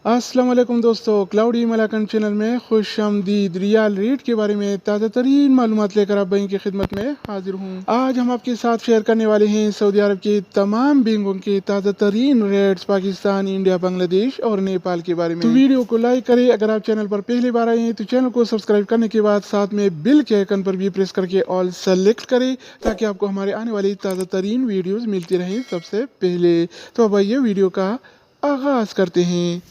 अस्सलाम वालेकुम दोस्तों, क्लाउडी मलाकन चैनल में खुश आमदीद। रियाल रेट के बारे में ताज़ा तरीन मालूमात लेकर आप भाई की खिदमत में हाजिर हूँ। आज हम आपके साथ शेयर करने वाले हैं सऊदी अरब के तमाम बैंकों के ताज़ा तरीन रेट्स पाकिस्तान, इंडिया, बांग्लादेश और नेपाल के बारे में। तो वीडियो को लाइक करें। अगर आप चैनल पर पहली बार आए हैं तो चैनल को सब्सक्राइब करने के बाद साथ में बिल के आइकन पर भी प्रेस करके ऑल सेलेक्ट करें ताकि आपको हमारे आने वाली ताज़ा तरीन वीडियोज़ मिलती रहें सबसे पहले। तो अब आइए वीडियो का आगाज़ करते हैं।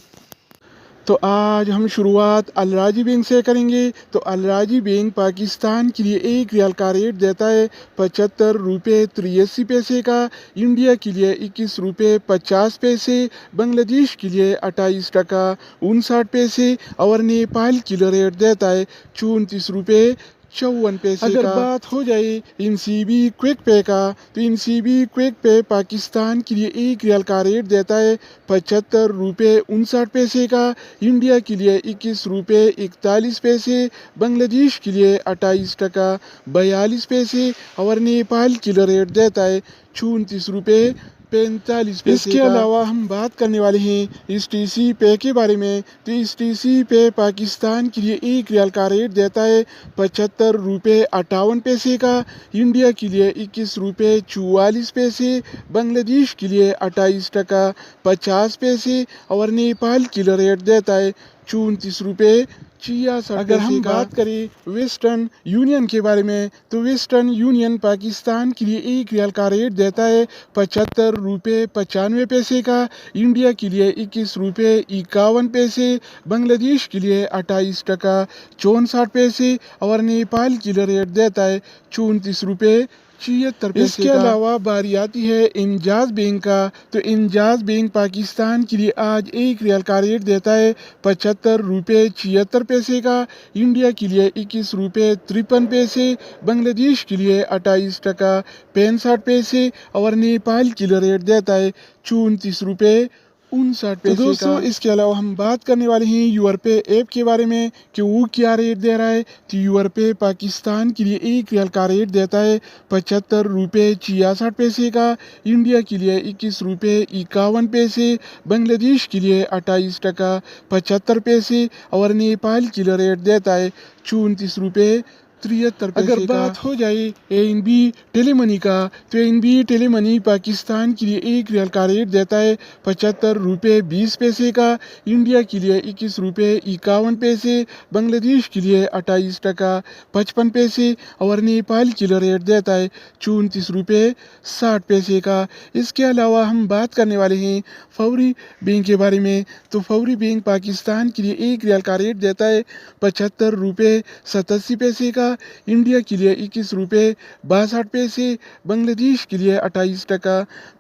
तो आज हम शुरुआत अल राजी बैंक से करेंगे। तो अल राजी बैंक पाकिस्तान के लिए एक रियाल का रेट देता है 75 रुपये 83 पैसे का, इंडिया के लिए 21 रुपये 50 पैसे, बांग्लादेश के लिए 28 टका 59 पैसे और नेपाल के लिए रेट देता है 34 रुपये 54 पैसे। अगर बात हो जाए इनसीबी क्विक पे का, तो इनसीबी क्विक पे पाकिस्तान के लिए एक रियाल का रेट देता है 75 रुपये 59 पैसे का, इंडिया के लिए 21 रुपये 41 पैसे, बांग्लादेश के लिए 28 टका 42 पैसे और नेपाल के लिए रेट देता है 34 रुपये 45 पैसे। इसके अलावा हम बात करने वाले हैं इस टीसी पे के बारे में। तो इस टीसी पे पाकिस्तान के लिए एक रियाल का रेट देता है 75 रुपये 58 पैसे का, इंडिया के लिए 21 रुपये 44 पैसे, बांग्लादेश के लिए 28 टका 50 पैसे और नेपाल के लिए रेट देता है 34 रुपये 66। अगर हम बात करें वेस्टर्न यूनियन के बारे में, तो वेस्टर्न यूनियन पाकिस्तान के लिए एक रियाल का रेट देता है 75 रुपये 95 पैसे का, इंडिया के लिए 21 रुपये 51 पैसे, बांग्लादेश के लिए 28 टका 64 पैसे और नेपाल के लिए रेट देता है 34 रुपये 76 पैसे। इसके अलावा बारी आती है इंजाज बैंक का। तो इंजाज बैंक पाकिस्तान के लिए आज एक रियाल का रेट देता है 75 रुपये 76 पैसे का, इंडिया के लिए 21 रुपये 53 पैसे, बांग्लादेश के लिए 28 टका 65 पैसे और नेपाल के लिए रेट देता है 34 रुपये 59 पैसे। तो दोस्तों इसके अलावा हम बात करने वाले हैं यूरपे ऐप के बारे में कि वो क्या रेट दे रहा है। तो यूरपे पाकिस्तान के लिए एक रियाल का रेट देता है 75 रुपये 66 पैसे का, इंडिया के लिए 21 रुपये 51 पैसे, बांग्लादेश के लिए 28 टका 75 पैसे और नेपाल के लिए रेट देता है 34 रुपये 73 पैसे। अगर बात हो जाए एनबी टेलीमनी का, तो एनबी टेलीमनी पाकिस्तान के लिए एक रियाल का रेट देता है 75 रुपये 20 पैसे का, इंडिया के लिए 21 रुपये 51 पैसे, बांग्लादेश के लिए 28 टका 55 पैसे और नेपाल के लिए रेट देता है 34 रुपये 60 पैसे का। इसके अलावा हम बात करने वाले हैं फौरी बैंक के बारे में। तो फौरी बैंक पाकिस्तान के लिए एक रियाल का रेट देता है 75 रुपये 87 पैसे का, इंडिया के लिए 21 रुपये 62 पैसे, बांग्लादेश के लिए 28 टका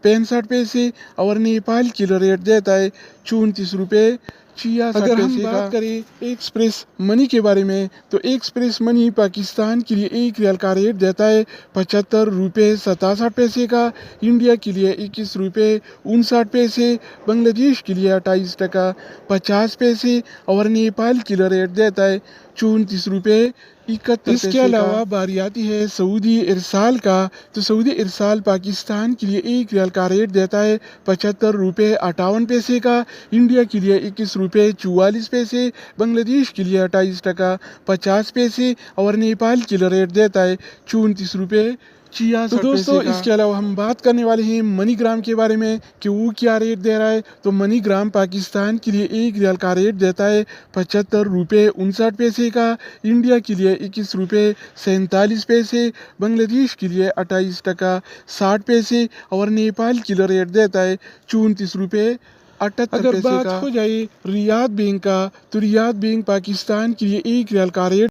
65 पैसे और नेपाल के लिए रेट देता है 34 रुपये 66 पैसे। अगर हम बात करें एक्सप्रेस मनी के बारे में, तो एक्सप्रेस मनी पाकिस्तान के लिए एक रियाल का रेट देता है 75 रुपये 67 पैसे का, इंडिया के लिए 21 रुपये 59 पैसे, बांग्लादेश के लिए 28 टका 50 पैसे और नेपाल के लिए रेट देता है 34 रुपये 71। इसके अलावा बारी आती है सऊदी इरसाल का। तो सऊदी इरसाल पाकिस्तान के लिए एक रियाल का रेट देता है 75 रुपये 58 पैसे का, इंडिया के लिए 21 रुपये 44 पैसे, बांग्लादेश के लिए 28 टका 50 पैसे और नेपाल के लिए रेट देता है 34 रुपये 66। तो दोस्तों इसके अलावा हम बात करने वाले हैं मनीग्राम के बारे में कि वो क्या रेट दे रहा है। तो मनीग्राम पाकिस्तान के लिए एक रियाल का रेट देता है 75 रुपये 59 पैसे का, इंडिया के लिए 21 रुपये 47 पैसे, बांग्लादेश के लिए 28 टका 60 पैसे और नेपाल के लिए रेट देता है 34 रुपये 78 पैसे का। अगर बात हो जाए रियाद बैंक का, तो रियाद बैंक पाकिस्तान के लिए एक रियाल का रेट